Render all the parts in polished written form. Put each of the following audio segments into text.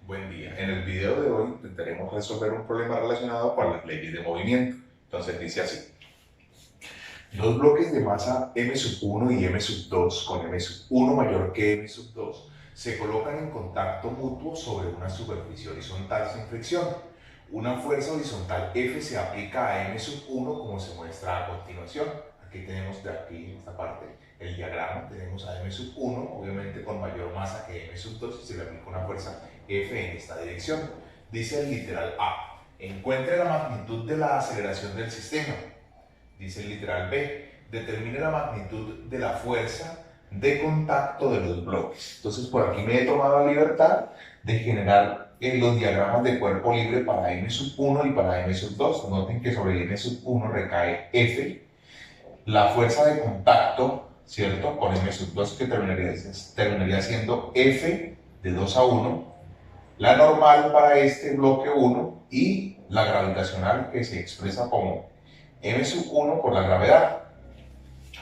Buen día. En el video de hoy intentaremos resolver un problema relacionado con las leyes de movimiento. Entonces dice así. Dos bloques de masa m1 y m2 con m1 mayor que m2 se colocan en contacto mutuo sobre una superficie horizontal sin fricción. Una fuerza horizontal F se aplica a m1 como se muestra a continuación. Aquí tenemos de aquí, en esta parte, el diagrama. Tenemos a m1, obviamente con mayor masa que m2, y se le aplica una fuerza F en esta dirección. Dice el literal A. Encuentre la magnitud de la aceleración del sistema. Dice el literal B, determine la magnitud de la fuerza de contacto de los bloques. Entonces por aquí me he tomado la libertad de generar los diagramas de cuerpo libre para M1 y para M2. Noten que sobre M1 recae F, la fuerza de contacto, ¿cierto? Con M2 que terminaría siendo F de 2 a 1, la normal para este bloque 1 y la gravitacional que se expresa como M1 por la gravedad.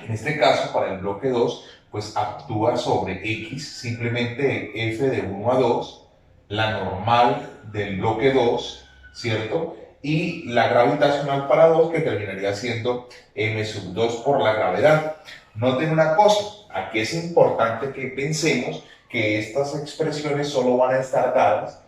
En este caso, para el bloque 2, pues actúa sobre X, simplemente F de 1 a 2, la normal del bloque 2, ¿cierto? Y la gravitacional para 2, que terminaría siendo M2 por la gravedad. Noten una cosa, aquí es importante que pensemos que estas expresiones solo van a estar dadas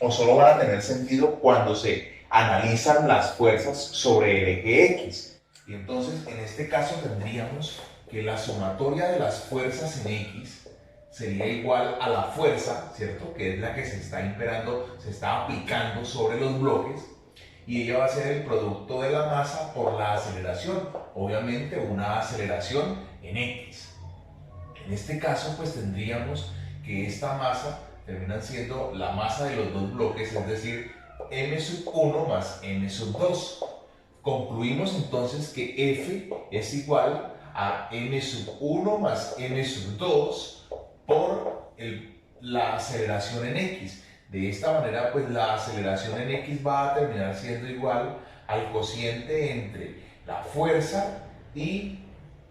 o solo van a tener sentido cuando se analizan las fuerzas sobre el eje X. Y entonces, en este caso, tendríamos que la sumatoria de las fuerzas en X sería igual a la fuerza, ¿cierto? Que es la que se está imperando, se está aplicando sobre los bloques, y ella va a ser el producto de la masa por la aceleración, obviamente una aceleración en X. En este caso, pues tendríamos que esta masa termina siendo la masa de los dos bloques, es decir, m1 más m2. Concluimos entonces que F es igual a m1 más m2 por la aceleración en X. De esta manera, pues la aceleración en X va a terminar siendo igual al cociente entre la fuerza y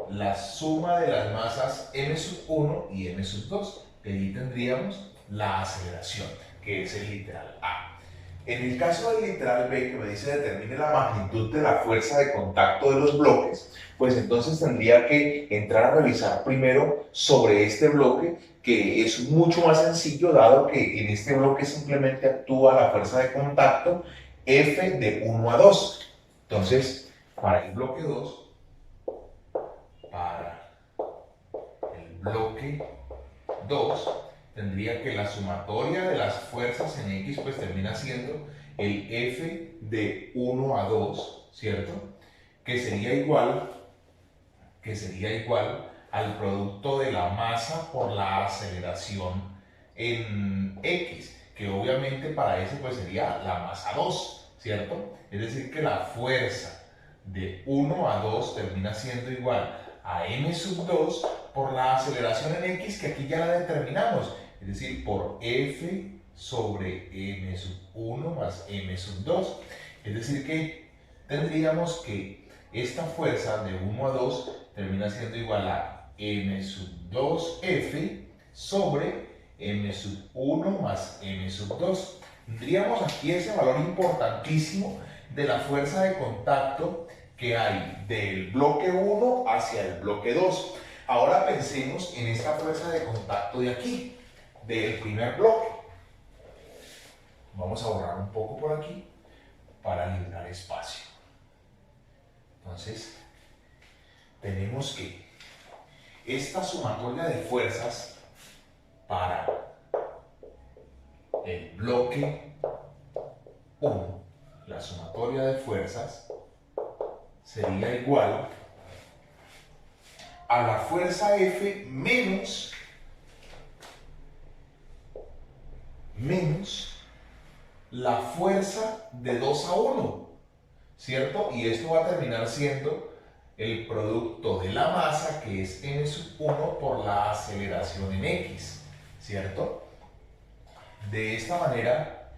la suma de las masas m1 y m2. De allí tendríamos la aceleración, que es el literal A. En el caso del literal B, que me dice determine la magnitud de la fuerza de contacto de los bloques, pues entonces tendría que entrar a revisar primero sobre este bloque, que es mucho más sencillo, dado que en este bloque simplemente actúa la fuerza de contacto F de 1 a 2. Entonces, para el bloque 2, para el bloque 2, tendría que la sumatoria de las fuerzas en X pues termina siendo el F de 1 a 2, ¿cierto? Que sería igual al producto de la masa por la aceleración en X, que obviamente para eso pues sería la masa 2, ¿cierto? Es decir, que la fuerza de 1 a 2 termina siendo igual a m sub 2 por la aceleración en X, que aquí ya la determinamos, es decir, por F sobre m sub 1 más m sub 2. Es decir, que tendríamos que esta fuerza de 1 a 2 termina siendo igual a m sub 2F sobre m sub 1 más m sub 2. Tendríamos aquí ese valor importantísimo de la fuerza de contacto que hay del bloque 1 hacia el bloque 2. Ahora pensemos en esta fuerza de contacto de aquí, del primer bloque. Vamos a borrar un poco por aquí para liberar espacio. Entonces, tenemos que esta sumatoria de fuerzas para el bloque 1, la sumatoria de fuerzas sería igual a la fuerza F menos la fuerza de 2 a 1, ¿cierto? Y esto va a terminar siendo el producto de la masa, que es m sub 1 por la aceleración en X, ¿cierto? De esta manera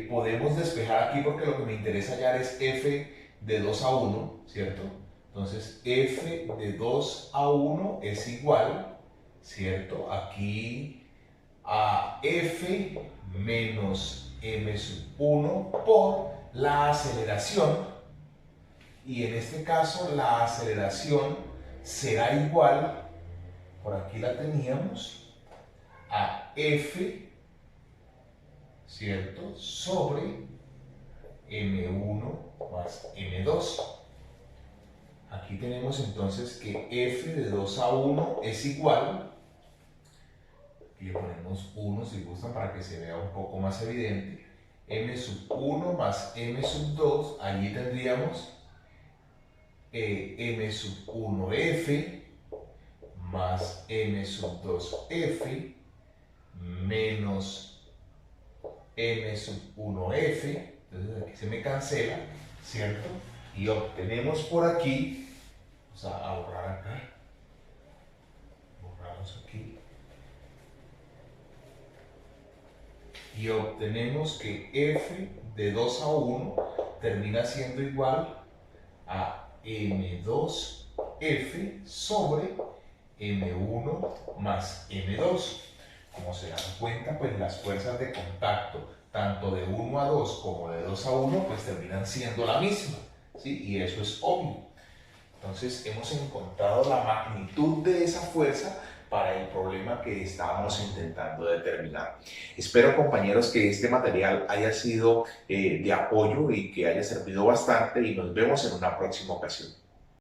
podemos despejar aquí, porque lo que me interesa hallar es F de 2 a 1, ¿cierto? Entonces F de 2 a 1 es igual, ¿cierto? Aquí a F menos M sub 1 por la aceleración, y en este caso la aceleración será igual, por aquí la teníamos, a F, ¿cierto?, sobre M1 más M2. Aquí tenemos entonces que F de 2 a 1 es igual, aquí le ponemos 1 si gustan para que se vea un poco más evidente, M sub 1 más M sub 2, allí tendríamos M sub 1F más M sub 2F menos M sub 1F, entonces aquí se me cancela, ¿cierto? Y obtenemos por aquí, vamos a borrar acá, borramos aquí, y obtenemos que F de 2 a 1 termina siendo igual a M2F sobre M1 más M2. Como se dan cuenta, pues las fuerzas de contacto, tanto de 1 a 2 como de 2 a 1, pues terminan siendo la misma, ¿sí? Y eso es obvio. Entonces hemos encontrado la magnitud de esa fuerza para el problema que estábamos intentando determinar. Espero, compañeros, que este material haya sido de apoyo y que haya servido bastante, y nos vemos en una próxima ocasión.